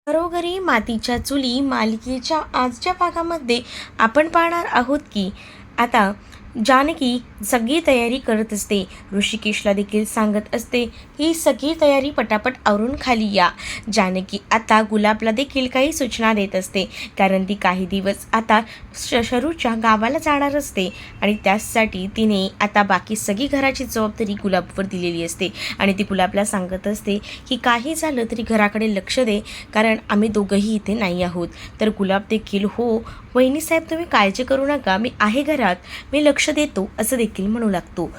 घरोघरी मातीच्या चुली मालिकेच्या आजच्या भागामध्ये आपण पाहणार आहोत की आता जानकी सगळी तयारी करत असते. ऋषिकेशला देखील सांगत असते ही सगळी तयारी पटापट आवरून खाली या. जानकी आता गुलाबला देखील काही सूचना देत असते, कारण ती काही दिवस आता शरूच्या गावाला जाणार असते आणि त्यासाठी तिने आता बाकी सगळी घराची जबाबदारी गुलाबवर दिलेली असते. आणि ती गुलाबला सांगत असते की काही झालं तरी घराकडे लक्ष दे, कारण आम्ही दोघंही इथे नाही आहोत. तर गुलाब देखील हो वहिनीसाहेब तुम्ही काळजी करू नका, मी आहे घरात, मी लक्ष देतो असं देखील म्हणू लागतो.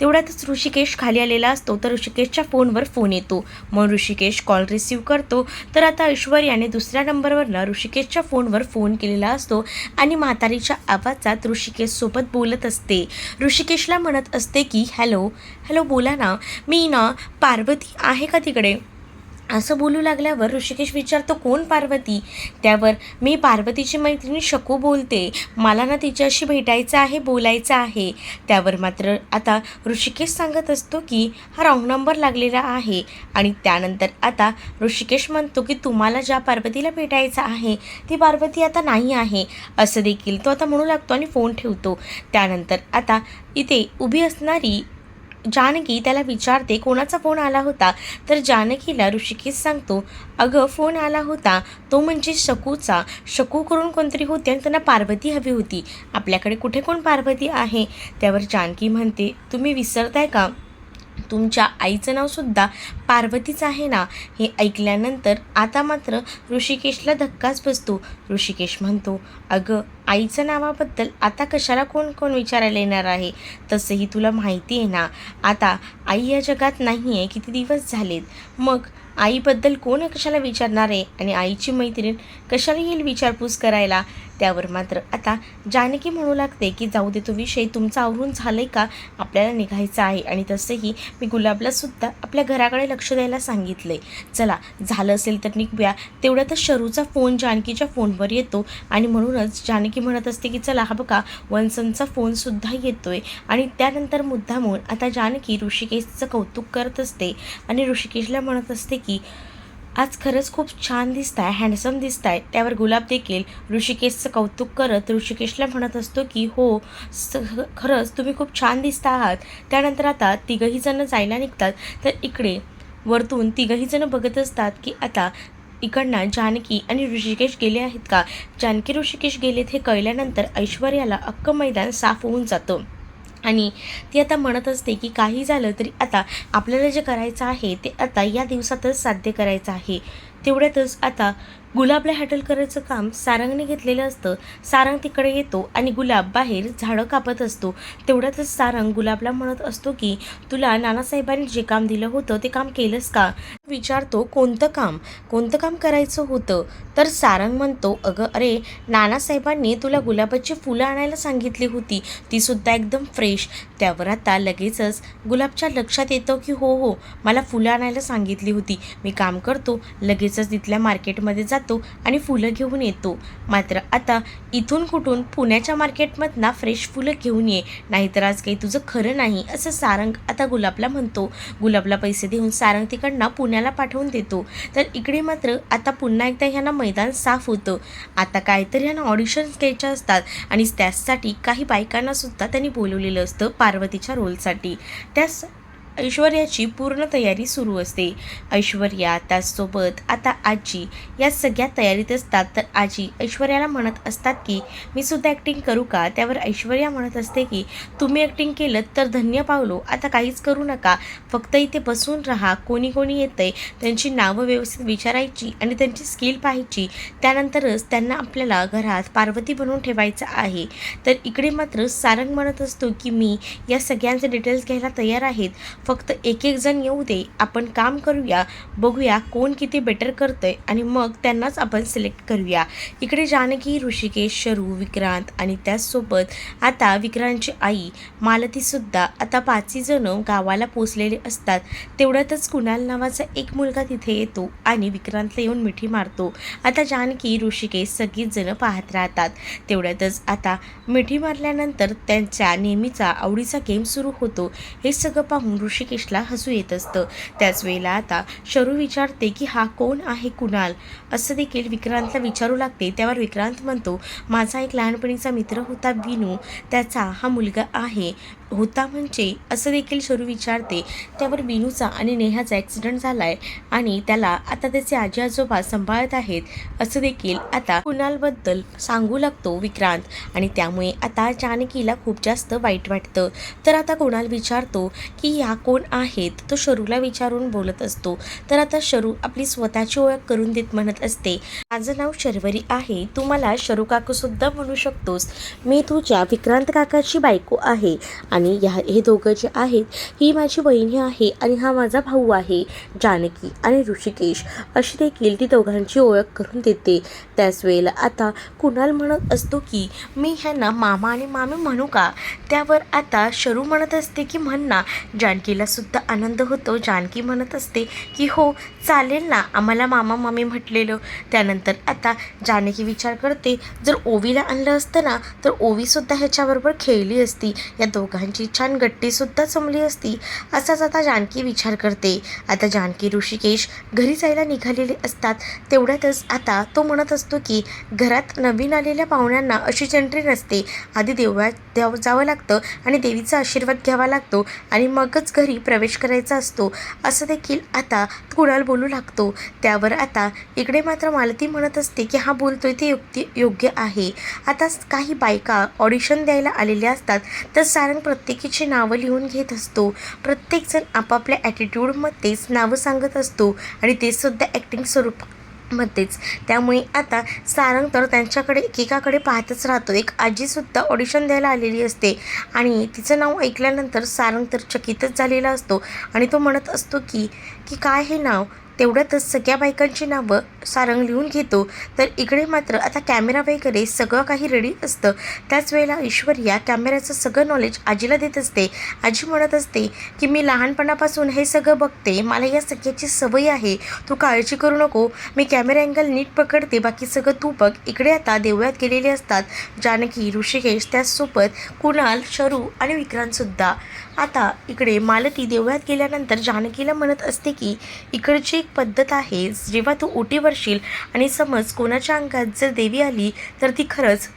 तेवढ्यातच ऋषिकेश खाली आलेला असतो, तर ऋषिकेशच्या फोनवर फोन येतो. मग ऋषिकेश कॉल रिसीव्ह करतो. तर आता ऐश्वर्याने दुसऱ्या नंबरवरनं ऋषिकेशच्या फोनवर फोन केलेला असतो आणि म्हातारीच्या आवाजात ऋषिकेशसोबत बोलत असते. ऋषिकेशला म्हणत असते की हॅलो हॅलो बोला ना, मी ना पार्वती आहे का तिकडे, असं बोलू लागल्यावर ऋषिकेश विचारतो कोण पार्वती. त्यावर मी पार्वतीची मैत्रिणी शकू बोलते, मला ना तिच्याशी भेटायचं आहे, बोलायचं आहे. त्यावर मात्र आता ऋषिकेश सांगत असतो की हा रॉंग नंबर लागलेला आहे. आणि त्यानंतर आता ऋषिकेश म्हणतो की तुम्हाला ज्या पार्वतीला भेटायचं आहे ती पार्वती आता नाही आहे, असं देखील तो आता म्हणू लागतो आणि फोन ठेवतो. त्यानंतर आता इथे उभी असणारी जानकी त्याला विचारते कोणाचा फोन आला होता. तर जानकीला ऋषिकेश सांगतो अगं फोन आला होता तो म्हणजे शकूचा, शकू करून कोणतरी होते आणि त्यांना पार्वती हवी होती, आपल्याकडे कुठे कोण पार्वती आहे. त्यावर जानकी म्हणते तुम्ही विसरताय का, तुमच्या आईचं नावसुद्धा पार्वतीच आहे ना. हे ऐकल्यानंतर आता मात्र ऋषिकेशला धक्काच बसतो. ऋषिकेश म्हणतो अगं आईचं नावाबद्दल आता कशाला कोण कोण विचारायला येणार आहे, तसंही तुला माहिती आहे ना आता आई या जगात नाही आहे, किती दिवस झालेत, मग आईबद्दल कोण कशाला विचारणार आहे आणि आईची मैत्रीण कशाला येईल विचारपूस करायला. त्यावर मात्र आता जानकी म्हणू लागते की जाऊ दे तो विषय, तुमचं आवरून झालं आहे का, आपल्याला निघायचं आहे आणि तसंही मी गुलाबलासुद्धा आपल्या घराकडे लक्ष द्यायला सांगितलं आहे, चला झालं असेल तर निघूया. तेवढ्यातच शरूचा फोन जानकीच्या फोनवर येतो आणि म्हणूनच जानकी म्हणत असते की चला हा बघा वनसनचा फोनसुद्धा येतो आहे. आणि त्यानंतर मुद्दामून आता जानकी ऋषिकेशचं कौतुक करत असते आणि ऋषिकेशला म्हणत असते की आज खरंच खूप छान दिसताय, हँडसम दिसताय. त्यावर गुलाब देखील ऋषिकेशचं कौतुक करत ऋषिकेशला म्हणत असतो की हो खरंच तुम्ही खूप छान दिसता आहात. त्यानंतर आता तिघही जण जायला निघतात. तर इकडे वरतून तिघही जण बघत असतात की आता इकडनं जानकी आणि ऋषिकेश गेले आहेत का. जानकी ऋषिकेश गेलेत हे कळल्यानंतर ऐश्वर्याला अख्खं मैदान साफ होऊन जातं आणि ती आता म्हणत असते की काही झालं तरी आता आपल्याला जे करायचं आहे ते आता या दिवसातच साध्य करायचं आहे. तेवढ्यातच आता गुलाबला हँडल करायचं काम सारंगने घेतलेलं असतं. सारंग तिकडे येतो आणि गुलाब बाहेर झाडं कापत असतो. तेवढ्यातच सारंग गुलाबला म्हणत असतो की तुला नानासाहेबांनी जे काम दिलं होतं ते काम केलंस का, विचारतो कोणतं काम करायचं होतं. तर सारंग म्हणतो अगं अरे नानासाहेबांनी तुला गुलाबाची फुलं आणायला सांगितली होती, तीसुद्धा एकदम फ्रेश. त्यावर आता लगेचच गुलाबच्या लक्षात येतं की हो हो मला फुलं आणायला सांगितली होती, मी काम करतो, लगेचच तिथल्या मार्केटमध्ये जातो आणि फुलं घेऊन येतो. मात्र आता इथून कुठून पुण्याच्या मार्केटमधनं फ्रेश फुलं घेऊन ये, नाहीतर आज काही तुझं खरं नाही, असं सारंग आता गुलाबला म्हणतो. गुलाबला पैसे देऊन सारंग तिकडनं पुण्याला पाठवून देतो. तर इकडे मात्र आता पुन्हा एकदा ह्यांना मैदान साफ होतं. आता काहीतरी ह्यांना ऑडिशन्स घ्यायच्या असतात आणि त्यासाठी काही बायकांनासुद्धा त्यांनी बोलवलेलं असतं पार्वतीच्या रोलसाठी. त्यास ऐश्वर्याची पूर्ण तयारी सुरू असते. ऐश्वर्या त्याचसोबत आता आजी या सगळ्या तयारीत असतात. तर आजी ऐश्वर्याला म्हणत असतात की मी सुद्धा ॲक्टिंग करू का. त्यावर ऐश्वर्या म्हणत असते की तुम्ही ॲक्टिंग केलं तर धन्य पावलो, आता काहीच करू नका, फक्त इथे बसून राहा, कोणी कोणी येतंय त्यांची नावं व्यवस्थित विचारायची आणि त्यांची स्किल पाहायची, त्यानंतरच त्यांना आपल्याला घरात पार्वती बनवून ठेवायचं आहे. तर इकडे मात्र सारंग म्हणत असतो की मी या सगळ्यांचे डिटेल्स घ्यायला तयार आहेत, फक्त एक एक जण येऊ दे, आपण काम करूया, बघूया कोण किती बेटर करतंय आणि मग त्यांनाच आपण सिलेक्ट करूया. इकडे जानकी, ऋषिकेश, शरू, विक्रांत आणि त्याचसोबत आता विक्रांतची आई मालतीसुद्धा आता 5 जण गावाला पोचलेले असतात. तेवढ्यातच कुणाल नावाचा एक मुलगा तिथे येतो आणि विक्रांतला येऊन मिठी मारतो. आता जानकी, ऋषिकेश सगळीच जण पाहत राहतात. तेवढ्यातच आता मिठी मारल्यानंतर त्यांच्या नेहमीचा आवडीचा गेम सुरू होतो. हे सगळं पाहून ऋषिकेशला हसू येत असतं. त्याच वेळेला आता शरू विचारते की हा कोण आहे कुणाल, असं देखील विक्रांतला विचारू लागते. त्यावर विक्रांत म्हणतो, माझा एक लहानपणीचा मित्र होता विनू, त्याचा हा मुलगा आहे. होता म्हणजे असं देखील शरू विचारते. त्यावर विनूचा आणि नेहाचा ॲक्सिडेंट झाला आहे आणि त्याला आता त्याचे आजी आजोबा सांभाळत आहेत, असं देखील आता कुणालबद्दल सांगू लागतो विक्रांत. आणि त्यामुळे आता जानकीला खूप जास्त वाईट वाटतं. तर आता कुणाल विचारतो की या कोण आहेत, तो शरूला विचारून बोलत असतो. तर आता शरू आपली स्वतःची ओळख करून देत म्हणत असते, माझं नाव शर्वरी आहे, तू मला शरू काकूसुद्धा म्हणू शकतोस. मी तुझ्या विक्रांत काकाची बायको आहे आणि हे दोघं जे आहेत, ही माझी बहिणी आहे आणि हा माझा भाऊ आहे. जानकी आणि ऋषिकेश अशी देखील ती दोघांची ओळख करून देते. त्याच वेळेला आता कुणाल म्हणत असतो की मी ह्यांना मामा आणि मामी म्हणू का? त्यावर आता शरू म्हणत असते की म्हण ना. जानकीला सुद्धा आनंद होतो. जानकी म्हणत असते की हो चालेल ना, आम्हाला मामा मामी म्हटलेलं. त्यानंतर आता जानकी विचार करते, जर ओवीला आणलं असतं ना तर ओवीसुद्धा ह्याच्याबरोबर खेळली असती, या दोघांची छान गट्टीसुद्धा जमली असती, असाच आता जानकी विचार करते. आता जानकी ऋषिकेश घरी जायला निघालेले असतात. तेवढ्यातच आता तो म्हणत असतो की घरात नवीन आलेल्या पाहुण्यांना अशीच एंट्री नसते, आधी देवळात जावं लागतं आणि देवीचा आशीर्वाद घ्यावा लागतो आणि मगच घरी प्रवेश करायचा असतो, असं देखील आता कुणाल बोलू लागतो. त्यावर आता इकडे मात्र मालती म्हणत असते की हा बोलतोय ते योग्य आहे. आता काही बायका ऑडिशन द्यायला आलेल्या असतात, तर सारंग प्रत्येकीची नावं लिहून घेत असतो. प्रत्येकजण आपापल्या ॲटिट्यूडमध्येच नावं सांगत असतो आणि ते सुद्धा ॲक्टिंग स्वरूपामध्येच. त्यामुळे आता सारंग तर त्यांच्याकडे एकेकाकडे पाहतच राहतो. एक आजीसुद्धा ऑडिशन द्यायला आलेली असते आणि तिचं नाव ऐकल्यानंतर सारंग तर चकितच झालेला असतो आणि तो म्हणत असतो की काय हे नाव. तेवढ्यातच सगळ्या बायकांची नावं सारंग लिहून घेतो. तर इकडे मात्र आता कॅमेरा वगैरे सगळं काही रेडी असतं. त्याच वेळेला ऐश्वर्या कॅमेऱ्याचं सगळं नॉलेज आजीला देत असते. आजी म्हणत असते की मी लहानपणापासून हे सगळं बघते, मला या सगळ्याची सवय आहे, तू काळजी करू नको, मी कॅमेरा अँगल नीट पकडते, बाकी सगळं तू बघ. इकडे आता देवळात गेलेले असतात जानकी, ऋषिकेश, त्याचसोबत कुणाल, शरू आणि विक्रांतसुद्धा. आता इकडे मालती देवळात गेल्यानंतर जानकीला म्हणत असते की इकडची एक पद्धत आहे, जेव्हा तू ओटी भरशील आणि समज कोणाच्या अंगात जर देवी आली तर ती खरंच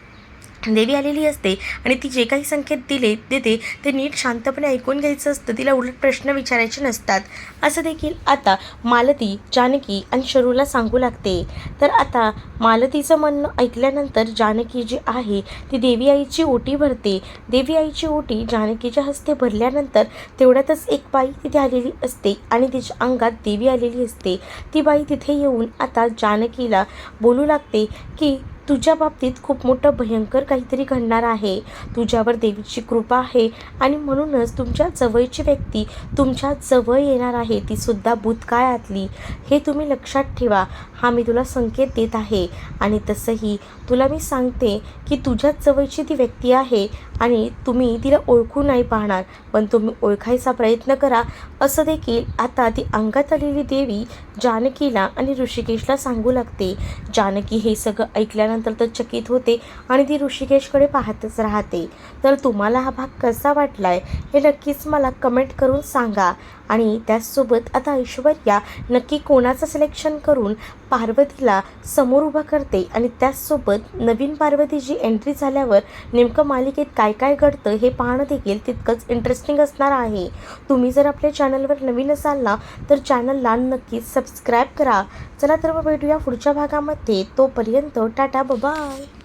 देवी आलेली असते आणि ती जे काही संकेत देते ते नीट शांतपणे ऐकून घ्यायचं असतं, तिला उलट प्रश्न विचारायचे नसतात, असं देखील आता मालती जानकी आणि शरूला सांगू लागते. तर आता मालतीचं म्हणणं ऐकल्यानंतर जानकी जी आहे ती देवी आईची ओटी भरते. देवी आईची ओटी जानकीच्या हस्ते भरल्यानंतर तेवढ्यातच एक बाई तिथे आलेली असते आणि तिच्या अंगात देवी आलेली असते. ती बाई तिथे येऊन आता जानकीला बोलू लागते की तुझ्या बाबतीत खूप मोठं भयंकर काहीतरी घडणार आहे, तुझ्यावर देवीची कृपा आहे आणि म्हणूनच तुमच्या जवळची व्यक्ती तुमच्या जवळ येणार आहे, तीसुद्धा भूतकाळातली. हे तुम्ही लक्षात ठेवा, हा मी तुला संकेत देत आहे. आणि तसंही तुला मी सांगते की तुझ्याच जवळची ती व्यक्ती आहे आणि तुम्ही तिला ओळखू नाही पाहणार, पण तुम्ही ओळखायचा प्रयत्न करा, असं देखील आता ती अंगात आलेली देवी जानकीला आणि ऋषिकेशला सांगू लागते. जानकी हे सगळं ऐकल्यानंतर तर चकित होते आणि ती ऋषिकेशकडे पाहतच राहते. तर तुम्हाला हा भाग कसा वाटलाय हे नक्कीच मला कमेंट करून सांगा. आणि त्याचसोबत आता ऐश्वर्या नक्की कोणाचं सिलेक्शन करून पार्वतीला समोर उभा करते आणि त्याचसोबत नवीन पार्वतीची एंट्री झाल्यावर नेमकं मालिकेत काय काय घडतं हे पाहणं देखील तितकंच इंटरेस्टिंग असणार आहे. तुम्ही जर आपल्या चॅनलवर नवीन असाल ना तर चॅनलला नक्कीच सबस्क्राईब करा. चला तर मग भेटूया पुढच्या भागामध्ये. तोपर्यंत टाटा, बाय.